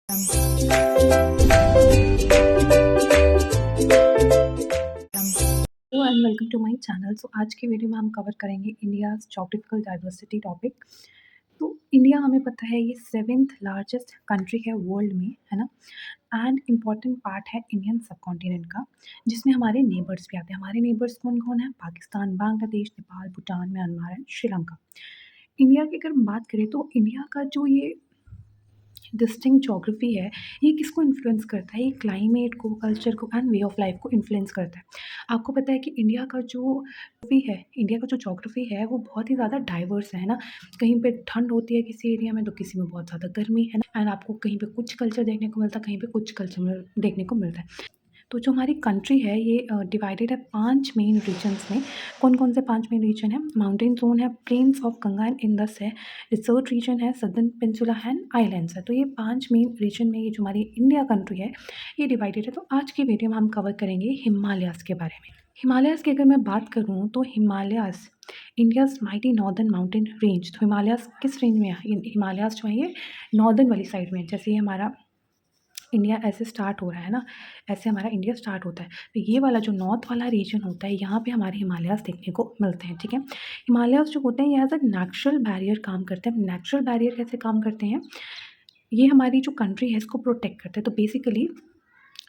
Hello and welcome to my channel. So आज की video में हम कवर करेंगे इंडियाज़ ज्योग्राफिकल डाइवर्सिटी टॉपिक। तो इंडिया हमें पता है ये 7th लार्जेस्ट कंट्री है वर्ल्ड में, है ना। एंड इम्पॉर्टेंट पार्ट है इंडियन सब कॉन्टिनेंट का, जिसमें हमारे नेबर्स भी आते हैं। हमारे नेबर्स कौन कौन है? Pakistan, Bangladesh, Nepal, Bhutan, Myanmar and Sri Lanka. India की अगर हम बात करें तो इंडिया का जो ये डिस्टिंक्ट ज्योग्राफी है, ये किसको इन्फ्लुएंस करता है? ये क्लाइमेट को, कल्चर को एंड वे ऑफ लाइफ को इन्फ्लुएंस करता है। आपको पता है कि इंडिया का जो ज्योग्राफी है वो बहुत ही ज़्यादा डाइवर्स है ना। कहीं पे ठंड होती है किसी एरिया में, तो किसी में बहुत ज़्यादा गर्मी है ना। एंड आपको कहीं पे कुछ कल्चर देखने को मिलता है, कहीं पे कुछ कल्चर देखने को मिलता है। तो जो हमारी कंट्री है ये डिवाइडेड है 5 मेन रीजन्स में। कौन-कौन से 5 मेन रीजन हैं? माउंटेन ज़ोन है, plains of Ganga and Indus है, डिसर्ट रीजन है, सदर्न पेनिनसुला एंड आइलैंड्स है। तो ये 5 मेन रीजन में ये जो हमारी इंडिया कंट्री है, ये डिवाइडेड है। तो आज की वीडियो में हम कवर करेंगे हिमालयाज़ के बारे में। हिमालयाज़ की अगर मैं बात करूँ तो Himalayas India's mighty northern mountain range. तो हिमालयाज़ किस रेंज में है? हिमालयाज़ जो है ये नॉर्दर्न वाली साइड में है। जैसे ये हमारा इंडिया ऐसे स्टार्ट हो रहा है ना, ऐसे हमारा इंडिया स्टार्ट होता है। तो ये वाला जो नॉर्थ वाला रीजन होता है, यहाँ पे हमारे हिमालयाज़ देखने को मिलते हैं, ठीक है। हिमालयाज़ जो होते हैं ये एज अ नेचुरल बैरियर काम करते हैं। नेचुरल बैरियर कैसे काम करते हैं? ये हमारी जो कंट्री है इसको प्रोटेक्ट करते हैं। तो बेसिकली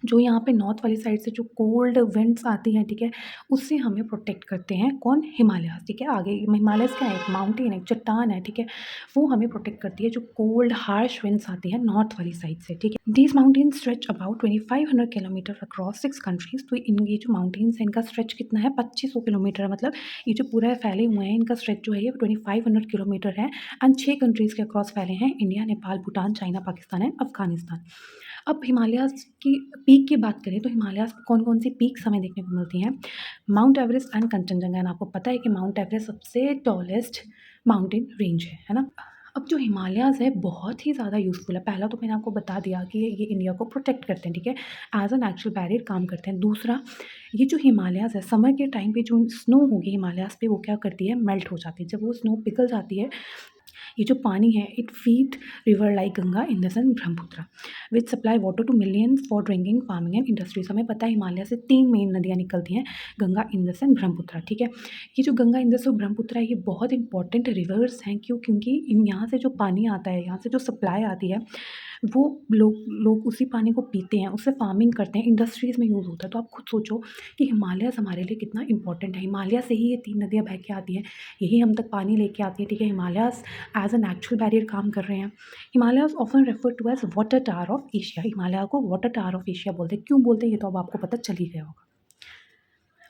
जो यहाँ पे नॉर्थ वाली साइड से जो कोल्ड विंड्स आती हैं, ठीक है, उससे हमें प्रोटेक्ट करते हैं कौन? हिमालयाज़, ठीक है। आगे हिमालयाज़ क्या है? एक माउंटेन है, एक चट्टान है, ठीक है। वो हमें प्रोटेक्ट करती है जो कोल्ड हार्श विंड्स आती हैं नॉर्थ वाली साइड से, ठीक है। These mountains stretch about 2500 kilometre across 6 countries. तो ये जो माउंटेन्स हैं इनका स्ट्रेच कितना है? 2500 किलोमीटर है। मतलब ये जो पूरा फैले हुए हैं, इनका स्ट्रेच जो है ये 2500 किलोमीटर है एंड 6 कंट्रीज़ के अक्रॉस फैले हैं: India, Nepal, Bhutan, China, Pakistan and Afghanistan. अब हिमालयाज़ की पीक की बात करें तो हिमालयाज़ कौन-कौन सी पीक्स हमें देखने को मिलती हैं? Mount Everest and Kanchenjunga. And आपको पता है कि माउंट एवरेस्ट सबसे टॉलेस्ट माउंटेन रेंज है ना? अब जो हिमालयाज़ है बहुत ही ज़्यादा यूज़फुल है। पहला तो मैंने आपको बता दिया कि ये इंडिया को प्रोटेक्ट करते हैं, ठीक है, एज अ नेचुरल बैरियर काम करते हैं। दूसरा, ये जो हिमालयाज़ है समर के टाइम पे जो स्नो होगी हिमालयाज़ पे वो क्या करती है? मेल्ट हो जाती है। जब वो स्नो पिघल जाती है, ये जो पानी है it feed river like Ganga, Indus and Brahmaputra which supply water to millions for drinking, farming and industries. हमें पता है हिमालय से 3 मेन नदियाँ निकलती हैं: गंगा, इंडस एंड ब्रह्मपुत्र, ठीक है। ये जो गंगा, इंडस और ब्रह्मपुत्र है ये बहुत इंपॉर्टेंट रिवर्स हैं। क्यों? क्योंकि इन यहाँ से जो पानी आता है, यहाँ से जो सप्लाई आती है, वो लोग लोग उसी पानी को पीते हैं, उससे फार्मिंग करते हैं, इंडस्ट्रीज़ में यूज़ होता है। तो आप खुद सोचो कि हिमालयाज़ हमारे लिए कितना इंपॉर्टेंट है। हिमालय से ही ये 3 नदियाँ बह के आती हैं, यही हम तक पानी लेके आती है, ठीक है। Himalayas as a natural barrier काम कर रहे हैं। Himalayas often refer to as water tower of Asia. Himalaya को वाटर टावर ऑफ एशिया बोलते हैं। क्यों बोलते हैं ये तो अब आपको पता चल ही गया होगा।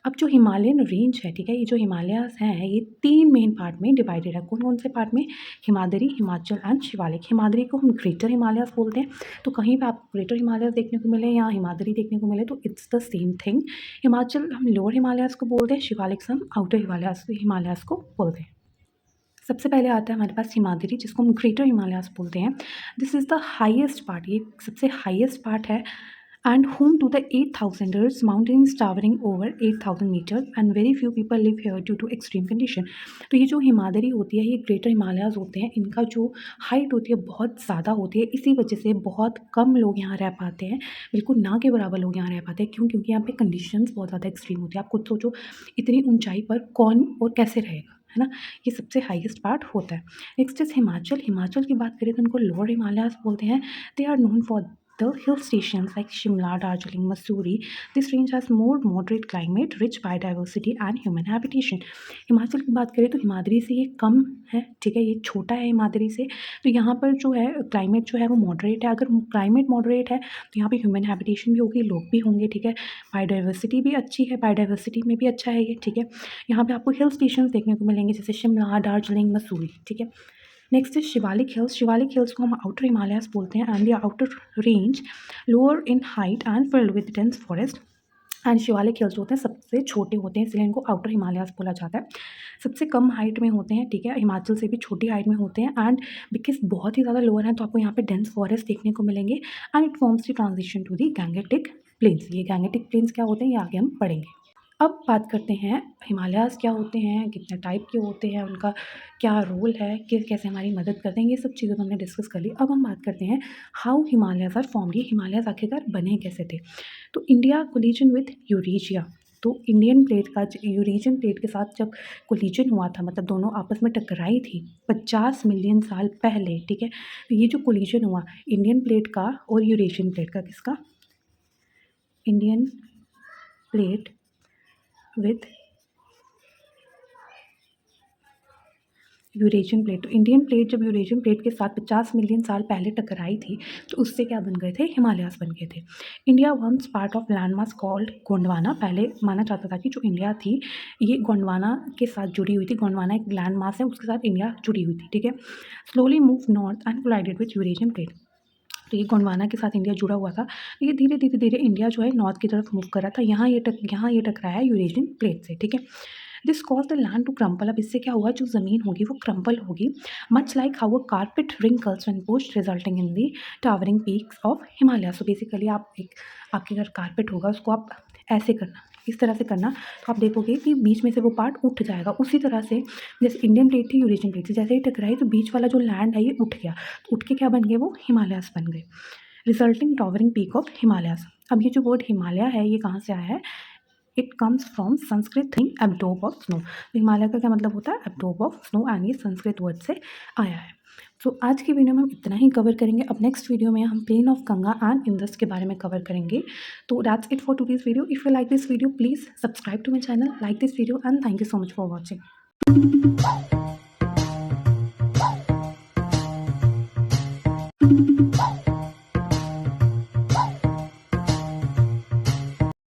अब जो हिमालयन रेंज है, ठीक है, ये जो हिमालयाज़ हैं ये 3 मेन पार्ट में डिवाइडेड है। कौन-कौन से पार्ट में? हिमाद्री, हिमाचल एंड शिवालिक। हिमाद्री को हम ग्रेटर हिमालयाज़ बोलते हैं। तो कहीं पे आपको ग्रेटर हिमालयाज़ देखने को मिले या हिमाद्री देखने को मिले तो it's the same thing. Himachal हम लोअर हिमालयाज़ को बोलते हैं, शिवालिक से हम आउटर हिमालयाज़ को बोलते हैं। सबसे पहले आता है हमारे पास हिमाद्री, जिसको हम ग्रेटर हिमालयाज़ बोलते हैं। This is the highest part, ये सबसे हाईएस्ट पार्ट है and home to the 8,000ers mountains towering over 8,000 metre and very few people live here due to extreme condition. तो ये जो हिमाद्री होती है ये ग्रेटर हिमालयाज़ होते हैं, इनका जो हाइट होती है बहुत ज़्यादा होती है, इसी वजह से बहुत कम लोग यहाँ रह पाते हैं, बिल्कुल ना के बराबर लोग यहाँ रह पाते हैं। क्यों? क्योंकि यहाँ पे कंडीशंस बहुत ज़्यादा एक्सट्रीम होती है। आप खुद सोचो इतनी ऊंचाई पर कौन और कैसे रहेगा, है ना। ये सबसे हाईएस्ट पार्ट होता है। Next is Himachal. हिमाचल की बात करें तो इनको लोअर हिमालयाज़ बोलते हैं। They are known for the hill stations like Shimla, Darjeeling, Mussoorie. This range has more moderate climate, rich biodiversity and human habitation. Himachal की बात करें तो हिमाद्री से ये कम है, ठीक है, ये छोटा है हिमाद्री से। तो यहाँ पर जो है क्लाइमेट जो है वो मॉडरेट है। अगर क्लाइमेट मॉडरेट है तो यहाँ पे ह्यूमन हैबिटेशन भी होगी, लोग भी होंगे, ठीक है। बायोडाइवर्सिटी भी अच्छी है, बायोडाइवर्सिटी में भी अच्छा है ये, ठीक है। यहाँ पे आपको हिल स्टेशन देखने को मिलेंगे जैसे शिमला, दार्जिलिंग, मसूरी, ठीक है। Next is Shivalik hills. Shivalik hills को हम आउटर हिमालयाज बोलते हैं and the outer range lower in height and filled with dense forest. And Shivalik hills होते हैं सबसे छोटे होते हैं, इसलिए इनको आउटर हिमालयाज बोला जाता है। सबसे कम हाइट में होते हैं, ठीक है, हिमाचल से भी छोटी हाइट में होते हैं एंड बिकॉज बहुत ही ज़्यादा लोअर है तो आपको यहाँ पे डेंस फॉरेस्ट देखने को मिलेंगे and it forms the transition to the Gangetic plains. ये गैंगेटिक प्लेन्स क्या होते हैं ये आगे हम पढ़ेंगे। अब बात करते हैं हिमालयाज़ क्या होते हैं, कितने टाइप के होते हैं, उनका क्या रोल है, कि कैसे हमारी मदद करते हैं, ये सब चीज़ें तो हमने डिस्कस कर ली। अब हम बात करते हैं हाउ हिमालयाज़ आर फॉर्म्ड, ये हिमालयाज़ आखिरकार बने कैसे थे। तो इंडिया कोलिजन विद यूरेशिया, तो इंडियन प्लेट का यूरेशियन प्लेट के साथ जब कोलिजन हुआ था, मतलब दोनों आपस में टकराई थी 50 मिलियन साल पहले, ठीक है। तो ये जो कोलिजन हुआ इंडियन प्लेट का और यूरेशियन प्लेट का, किसका, Indian plate with Eurasian plate, तो इंडियन प्लेट जब यूरेशियन प्लेट के साथ 50 मिलियन साल पहले टकराई थी, तो उससे क्या बन गए थे, हिमालयाज़ बन गए थे। India once part of land mass called Gondwana, पहले माना जाता था कि जो इंडिया थी ये गोंडवाना के साथ जुड़ी हुई थी। गोंडवाना एक लैंड मास है, उसके साथ इंडिया जुड़ी हुई थी, ठीक है। Slowly move north and collided with Eurasian plate, तो ये गोंडवाना के साथ इंडिया जुड़ा हुआ था। ये धीरे धीरे धीरे इंडिया जो है नॉर्थ की तरफ मूव कर रहा था, यहाँ ये टकराया यूरेशियन प्लेट से, ठीक है। This cause the land to crumple, अब इससे क्या हुआ, जो ज़मीन होगी वो क्रम्पल होगी, much like how a carpet wrinkles when pushed resulting in the towering peaks of Himalaya. So basically आपके अगर कारपेट होगा उसको आप ऐसे करना, इस तरह से करना, तो आप देखोगे कि बीच में से वो पार्ट उठ जाएगा। उसी तरह से जैसे इंडियन प्लेट थी यूरेशियन प्लेट थी, जैसे ही टकराई तो बीच वाला जो लैंड है ये उठ गया, तो उठ के क्या बन गए, वो हिमालयाज़ बन गए, resulting towering peak of Himalayas. अब ये जो वर्ड हिमालय है ये कहाँ से आया है, it comes from Sanskrit thing abode of snow. Himalaya का क्या मतलब होता है, एब्डोब ऑफ स्नो, एंड ये संस्कृत वर्ड से आया है। तो आज की वीडियो में हम इतना ही कवर करेंगे। अब नेक्स्ट वीडियो में हम plain of Ganga and Indus के बारे में कवर करेंगे। तो that's it for today's video. If you like this video please subscribe to my channel, like this video, and thank you so much for watching.